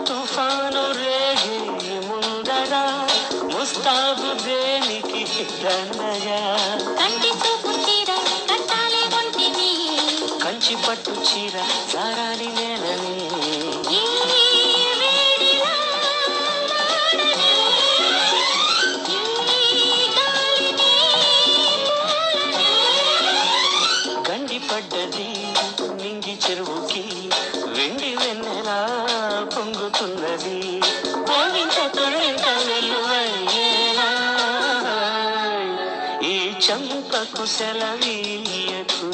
తుఫాను రేగి ముందర ముస్తాబు దేనికి దండగా కంచి పట్టు చీర సారాలి నేలని గండి పడ్డది నింగి చెరువుకి వెండి వెన్నెలా పొంగుతున్నది ఈ చంపకు సెలవీయకు